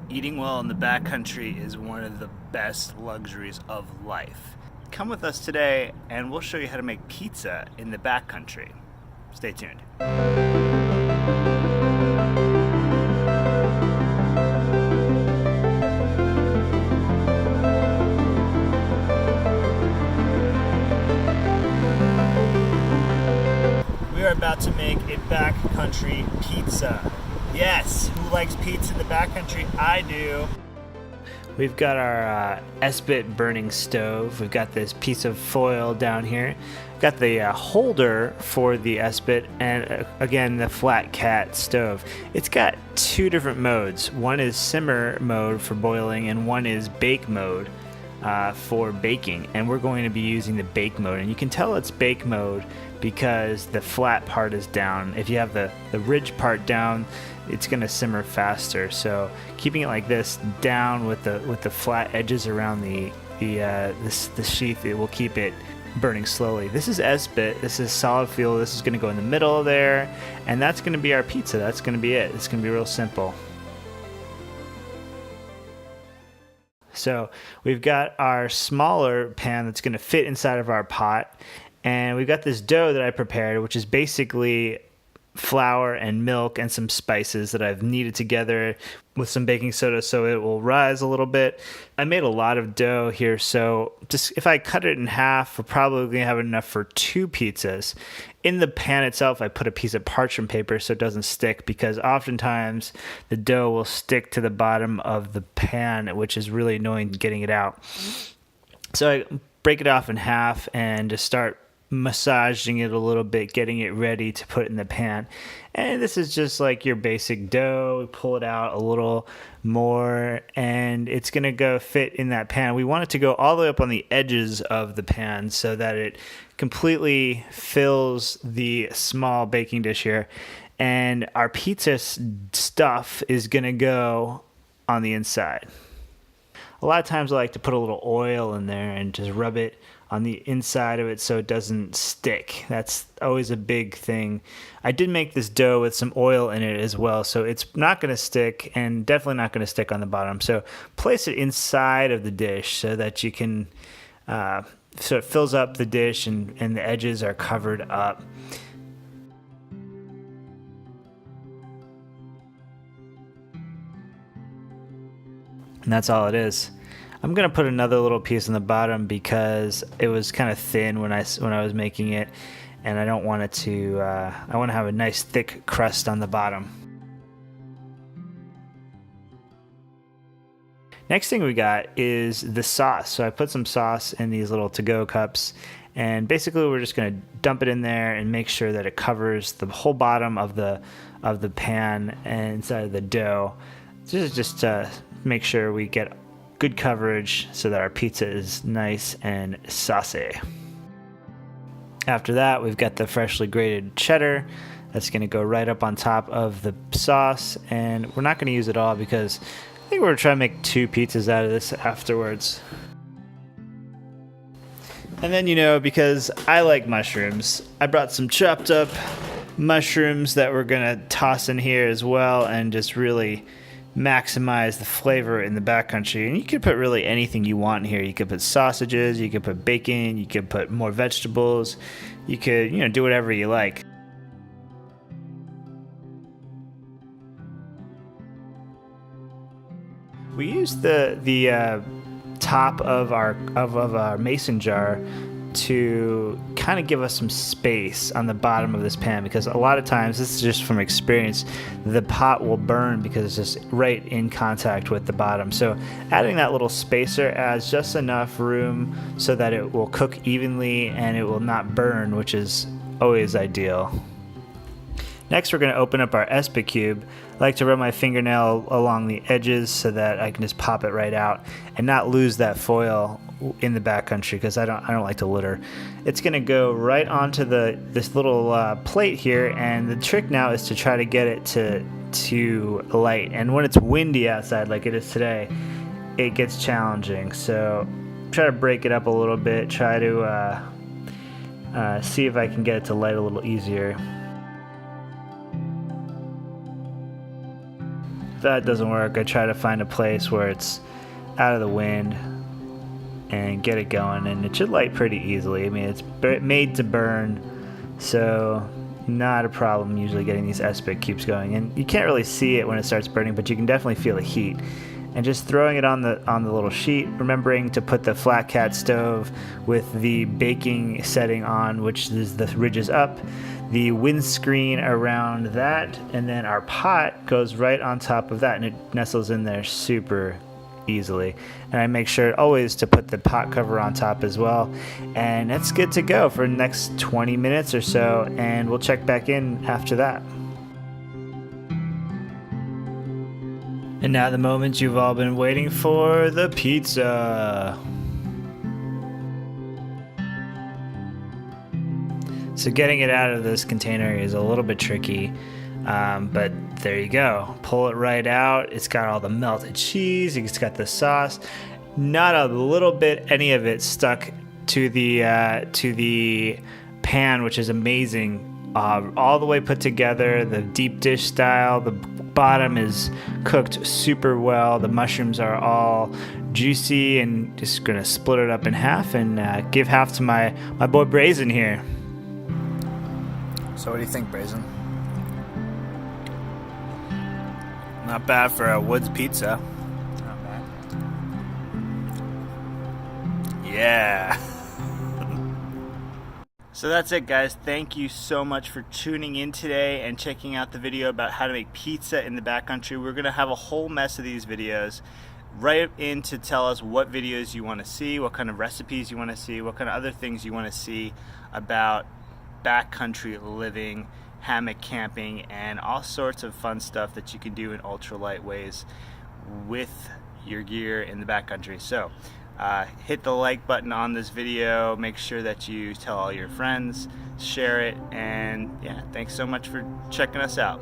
Eating well in the backcountry is one of the best luxuries of life. Come with us today and we'll show you how to make pizza in the backcountry. Stay tuned. We are about to make a backcountry pizza. Yes, who likes pizza in the backcountry? I do. We've got our Esbit burning stove. We've got this piece of foil down here. We've got the holder for the Esbit, and again the flat cat stove. It's got two different modes. One is simmer mode for boiling, and one is bake mode for baking. And we're going to be using the bake mode, and you can tell it's bake mode because the flat part is down. If you have the ridge part down, it's going to simmer faster. So keeping it like this down with the flat edges around the sheath, it will keep it burning slowly. This is Esbit. This is solid fuel. This is going to go in the middle there, and that's going to be our pizza. That's going to be it. It's going to be real simple. So we've got our smaller pan that's going to fit inside of our pot, and we've got this dough that I prepared, which is basically flour and milk and some spices that I've kneaded together with some baking soda so it will rise a little bit. I made a lot of dough here, so just if I cut it in half, we're probably going to have enough for 2 pizzas. In the pan itself, I put a piece of parchment paper so it doesn't stick, because oftentimes the dough will stick to the bottom of the pan, which is really annoying getting it out. So I break it off in half and just start massaging it a little bit, getting it ready to put in the pan. And this is just like your basic dough. We pull it out a little more and it's gonna go fit in that pan. We want it to go all the way up on the edges of the pan so that it completely fills the small baking dish here. And our pizza stuff is gonna go on the inside. A lot of times I like to put a little oil in there and just rub it on the inside of it so it doesn't stick. That's always a big thing. I did make this dough with some oil in it as well, so it's not going to stick, and definitely not going to stick on the bottom. So place it inside of the dish so that you can, so it fills up the dish and the edges are covered up. And that's all it is. I'm gonna put another little piece on the bottom because it was kind of thin when I was making it, and I don't want it to. I want to have a nice thick crust on the bottom. Next thing we got is the sauce. So I put some sauce in these little to-go cups, and basically we're just gonna dump it in there and make sure that it covers the whole bottom of the pan and inside of the dough. This is just to make sure we get good coverage so that our pizza is nice and saucy. After that, we've got the freshly grated cheddar that's going to go right up on top of the sauce, and we're not going to use it all because I think we're going to try to make 2 pizzas out of this afterwards. And then, because I like mushrooms, I brought some chopped up mushrooms that we're going to toss in here as well and just really maximize the flavor in the backcountry. And you could put really anything you want in here. You could put sausages, you could put bacon, you could put more vegetables, you could do whatever you like. We used the top of our mason jar to kind of give us some space on the bottom of this pan, because a lot of times, this is just from experience, the pot will burn because it's just right in contact with the bottom. So adding that little spacer adds just enough room so that it will cook evenly and it will not burn, which is always ideal. Next, we're going to open up our Esbit cube. I like to rub my fingernail along the edges so that I can just pop it right out and not lose that foil in the backcountry, because I don't like to litter. It's going to go right onto this little plate here, and the trick now is to try to get it to light. And when it's windy outside like it is today, it gets challenging. So try to break it up a little bit. Try to see if I can get it to light a little easier. If that doesn't work, I try to find a place where it's out of the wind and get it going, and it should light pretty easily. I mean, it's made to burn, so not a problem usually getting these Esbit cubes going. And you can't really see it when it starts burning, but you can definitely feel the heat. And just throwing it on the little sheet, remembering to put the flat cat stove with the baking setting on, which is the ridges up, the windscreen around that, and then our pot goes right on top of that, and it nestles in there super easily. And I make sure always to put the pot cover on top as well, and that's good to go for the next 20 minutes or so, and we'll check back in after that. And now the moment you've all been waiting for, the pizza. So getting it out of this container is a little bit tricky, but there you go. Pull it right out. It's got all the melted cheese. It's got the sauce. Not a little bit, any of it stuck to the pan, which is amazing. All the way put together, the deep dish style. The bottom is cooked super well. The mushrooms are all juicy, and just gonna split it up in half and give half to my boy Brazen here. So what do you think, Brazen? Not bad for a Woods pizza. Not bad. Yeah. So that's it, guys. Thank you so much for tuning in today and checking out the video about how to make pizza in the backcountry. We're gonna have a whole mess of these videos. Write in to tell us what videos you want to see, what kind of recipes you want to see, what kind of other things you want to see about backcountry living, hammock camping, and all sorts of fun stuff that you can do in ultralight ways with your gear in the backcountry. So hit the like button on this video, make sure that you tell all your friends, share it, and yeah, thanks so much for checking us out.